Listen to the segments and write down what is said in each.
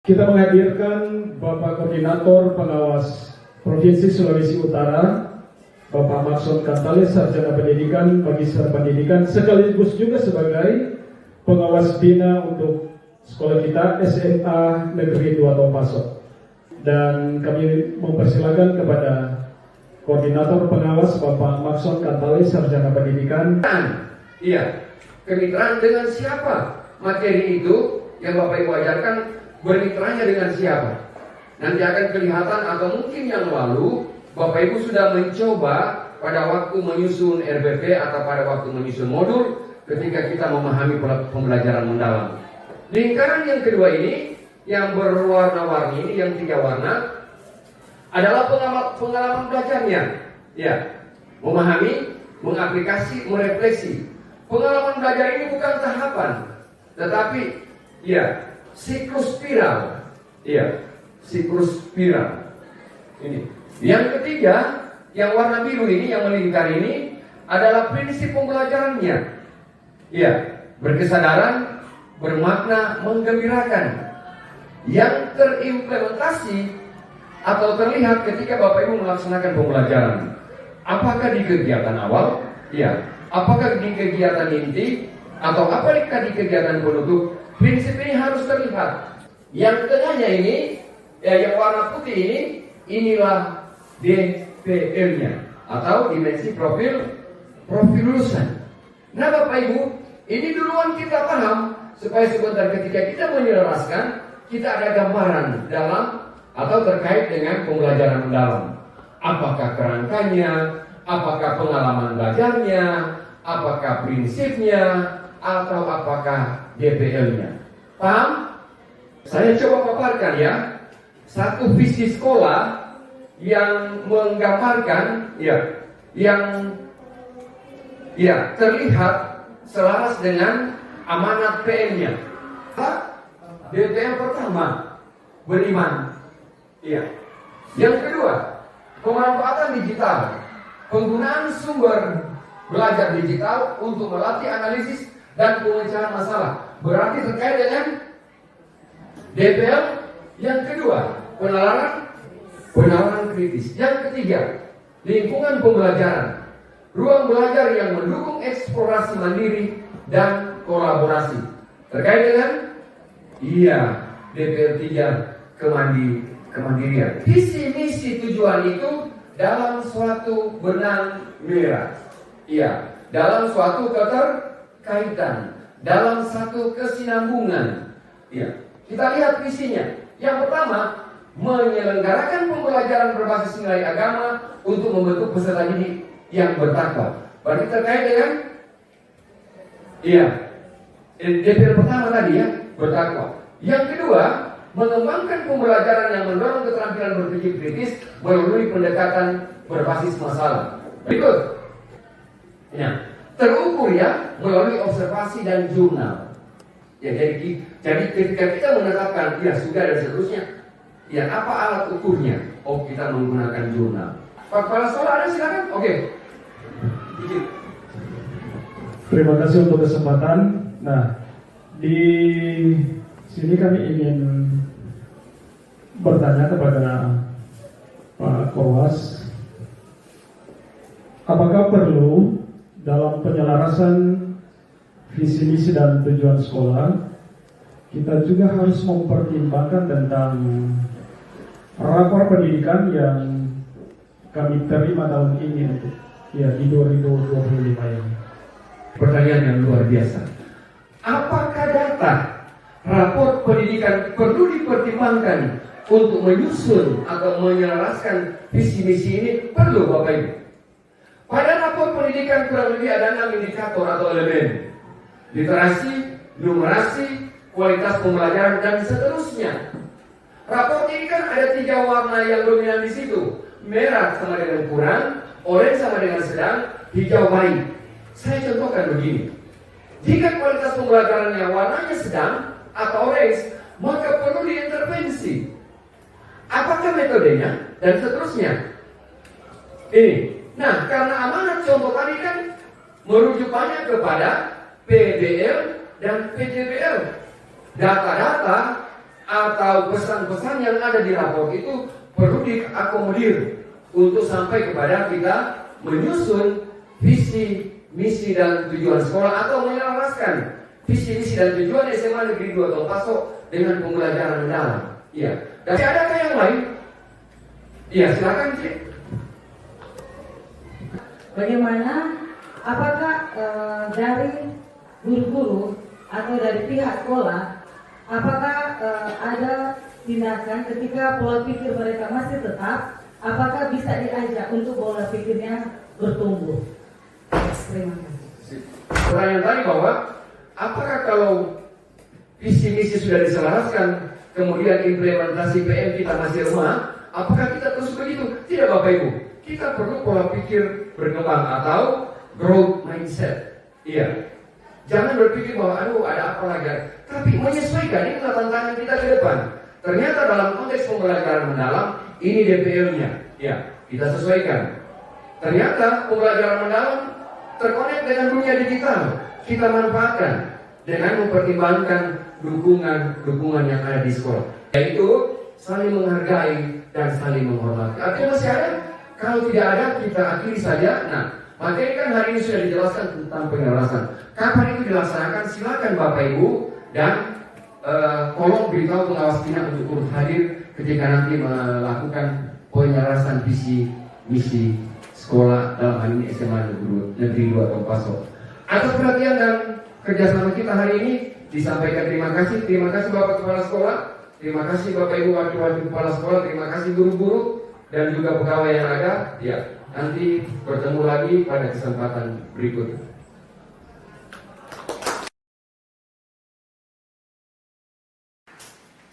Kita menghadirkan Bapak Koordinator Pengawas Provinsi Sulawesi Utara, Bapak Maxon Kantale, Sarjana Pendidikan, Magister Pendidikan, sekaligus juga sebagai pengawas bina untuk sekolah kita SMA Negeri 2 Tompaso. Dan kami mempersilakan kepada Koordinator Pengawas Bapak Maxon Kantale, Sarjana Pendidikan. Iya, kemitraan dengan siapa? Materi itu yang Bapak Ibu ajarkan, bermitranya dengan siapa? Nanti akan kelihatan, atau mungkin yang lalu Bapak Ibu sudah mencoba pada waktu menyusun RBP atau pada waktu menyusun modul ketika kita memahami pembelajaran mendalam. Lingkaran yang kedua ini, yang berwarna-warni ini, yang 3 warna, adalah pengalaman belajarnya. Ya, memahami, mengaplikasi, merefleksi. Pengalaman belajar ini bukan tahapan, tetapi ya, siklus spiral. Iya, siklus spiral. Ini. Yang ketiga, yang warna biru ini, yang melingkar ini, adalah prinsip pembelajarannya. Iya, berkesadaran, bermakna, menggembirakan. Yang terimplementasi atau terlihat ketika Bapak Ibu melaksanakan pembelajaran. Apakah di kegiatan awal? Iya. Apakah di kegiatan inti? Atau apakah di kegiatan penutup? Prinsip ini harus terlihat. Yang tengahnya ini, ya, yang warna putih ini, inilah DPL-nya atau dimensi profil lulusan. Nah Bapak Ibu, ini duluan kita paham supaya sebentar ketika kita menyelaraskan, kita ada gambaran dalam atau terkait dengan pembelajaran mendalam. Apakah kerangkanya, apakah pengalaman belajarnya, apakah prinsipnya, atau apakah DPL-nya. Paham? Saya coba paparkan ya, satu visi sekolah yang menggambarkan yang terlihat selaras dengan amanat PM-nya. DPL pertama, beriman. Iya. Yang kedua, pemanfaatan digital, penggunaan sumber belajar digital untuk melatih analisis dan pemecahan masalah. Berarti terkait dengan DPL. Yang kedua, penalaran kritis. Yang ketiga, lingkungan pembelajaran, ruang belajar yang mendukung eksplorasi mandiri dan kolaborasi. Terkait dengan DPL 3, kemandirian. Visi misi tujuan itu dalam suatu benang merah. Iya, dalam suatu keterkaitan, dalam satu kesinambungan. Iya. Kita lihat visinya. Yang pertama, menyelenggarakan pembelajaran berbasis nilai agama untuk membentuk peserta didik yang bertakwa. Berarti terkait dengan DPL pertama tadi ya, bertakwa. Yang kedua, mengembangkan pembelajaran yang mendorong keterampilan berpikir kritis melalui pendekatan berbasis masalah. Berikut. Ya, terukur ya melalui observasi dan jurnal. Ya, jadi ketika kita menetapkan sudah dan seterusnya, apa alat ukurnya? Oh, kita menggunakan jurnal. Pak Kepala Sekolah ada, silakan. Oke. Terima kasih untuk kesempatan. Nah, di sini kami ingin bertanya kepada Pak Kowas, apakah perlu dalam penyelarasan visi misi dan tujuan sekolah kita juga harus mempertimbangkan tentang rapor pendidikan yang kami terima tahun ini di 2025 ini. Pertanyaan yang luar biasa. Apakah data rapor pendidikan perlu dipertimbangkan untuk menyusun atau menyelaraskan visi misi ini? Perlu Bapak Ibu. Pada rapor pendidikan kurang lebih ada 6 indikator atau elemen. Literasi, numerasi, kualitas pembelajaran, dan seterusnya. Rapor ini kan ada 3 warna yang dominan di situ. Merah sama dengan kurang, oranye sama dengan sedang, hijau baik. Saya contohkan begini. Jika kualitas pembelajarannya warnanya sedang atau orange, maka perlu diintervensi. Apakah metodenya dan seterusnya? Ini. Nah, karena amanat contoh tadi kan merujuk banyak kepada PDL dan PJBL. Data-data atau pesan-pesan yang ada di rapor itu perlu diakomodir untuk sampai kepada kita menyusun visi, misi dan tujuan sekolah atau menyelaraskan visi, misi dan tujuan SMA Negeri 2 Tongpaso dengan pembelajaran mendalam. Iya. Dan adakah yang lain? Iya, silakan Cik. Bagaimana? Apakah dari guru-guru atau dari pihak sekolah, apakah ada tindakan ketika pola pikir mereka masih tetap, apakah bisa diajak untuk pola pikirnya bertumbuh? Terima kasih. Pertanyaan tadi bahwa apakah kalau visi misi sudah diselaraskan, kemudian implementasi PM kita masih lemah, apakah kita terus begitu? Tidak Bapak Ibu. Kita perlu pola pikir berkembang atau growth mindset. Iya. Jangan berpikir bahwa aduh ada apa lagi. Tapi menyesuaikan ini tantangan kita ke depan. Ternyata dalam konteks pembelajaran mendalam ini DPL-nya. Ya, kita sesuaikan. Ternyata pembelajaran mendalam terkonek dengan dunia digital. Kita manfaatkan dengan mempertimbangkan dukungan yang ada di sekolah. Yaitu saling menghargai dan saling menghormati. Artinya masih ada? Kalau tidak ada, kita akhiri saja. Nah, materi kan hari ini sudah dijelaskan tentang penyelarasan. Kapan itu dilaksanakan? Silakan Bapak Ibu dan tolong beritahu pengawas bina untuk turut hadir ketika nanti melakukan penyelarasan visi misi sekolah dalam hal ini SMA Negeri 2 Tongpaso. Atas perhatian dan kerjasama kita hari ini disampaikan terima kasih. Terima kasih Bapak Kepala Sekolah, terima kasih Bapak Ibu Wakil-Wakil Kepala Sekolah, terima kasih guru-guru dan juga pegawai yang ada. Ya, nanti bertemu lagi pada kesempatan berikut.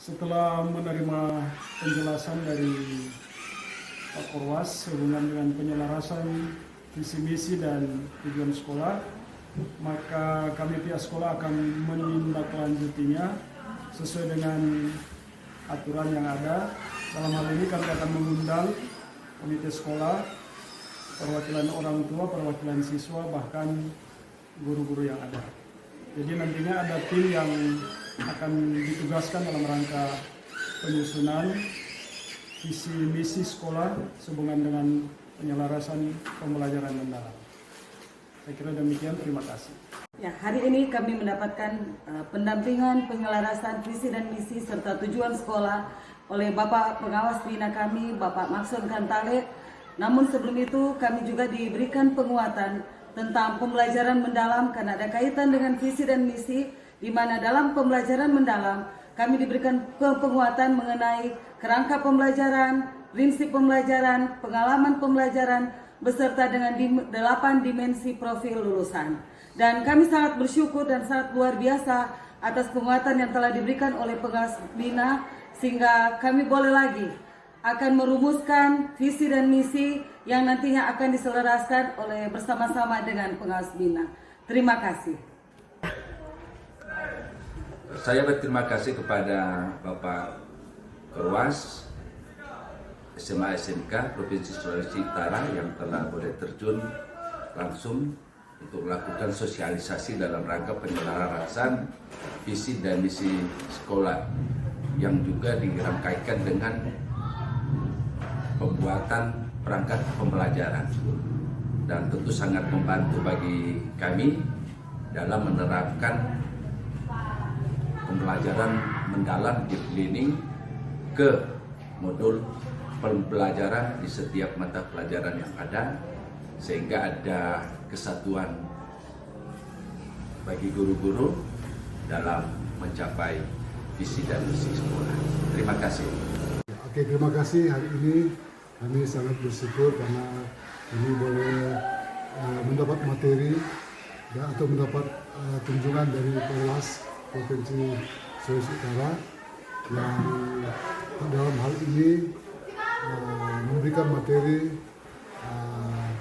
Setelah menerima penjelasan dari Pak Korwas sehubungan dengan penyelarasan visi misi dan tujuan sekolah, maka kami pihak sekolah akan menindaklanjutinya sesuai dengan aturan yang ada. Dalam hal ini kami akan mengundang komite sekolah, perwakilan orang tua, perwakilan siswa, bahkan guru-guru yang ada. Jadi nantinya ada tim yang akan ditugaskan dalam rangka penyusunan visi misi sekolah sehubungan dengan penyelarasan pembelajaran mendalam. Saya kira demikian, terima kasih. Ya, hari ini kami mendapatkan pendampingan penyelarasan visi dan misi serta tujuan sekolah oleh Bapak Pengawas Bina kami, Bapak Maxon Kantale. Namun sebelum itu kami juga diberikan penguatan tentang pembelajaran mendalam karena ada kaitan dengan visi dan misi, di mana dalam pembelajaran mendalam kami diberikan penguatan mengenai kerangka pembelajaran, prinsip pembelajaran, pengalaman pembelajaran, beserta dengan 8 dimensi profil lulusan. Dan kami sangat bersyukur dan sangat luar biasa atas penguatan yang telah diberikan oleh Pengawas Bina, sehingga kami boleh lagi akan merumuskan visi dan misi yang nantinya akan diselaraskan oleh bersama-sama dengan Pengawas Bina. Terima kasih. Saya berterima kasih kepada Bapak Korwas SMA SMK Provinsi Sulawesi Utara yang telah boleh terjun langsung untuk melakukan sosialisasi dalam rangka penyelarasan visi dan misi sekolah yang juga dirangkaikan dengan pembuatan perangkat pembelajaran, dan tentu sangat membantu bagi kami dalam menerapkan pembelajaran mendalam deep learning ke modul pembelajaran di setiap mata pelajaran yang ada, sehingga ada kesatuan bagi guru-guru dalam mencapai visi dan misi sekolah. Terima kasih. Oke, terima kasih. Hari ini kami sangat bersyukur karena kami boleh mendapat materi atau mendapat kunjungan dari Polres Provinsi Sulawesi Utara yang dalam hal ini memberikan materi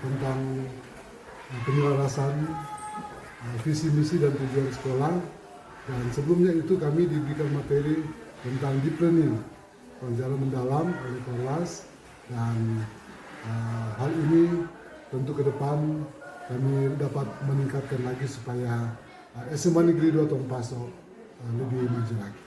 tentang penyelarasan visi misi dan tujuan sekolah, dan sebelumnya itu kami diberikan materi tentang deep learning pelajaran mendalam oleh Polres, dan hal ini tentu ke depan kami dapat meningkatkan lagi supaya SMA Negeri 2 Tongpaso lebih maju lagi.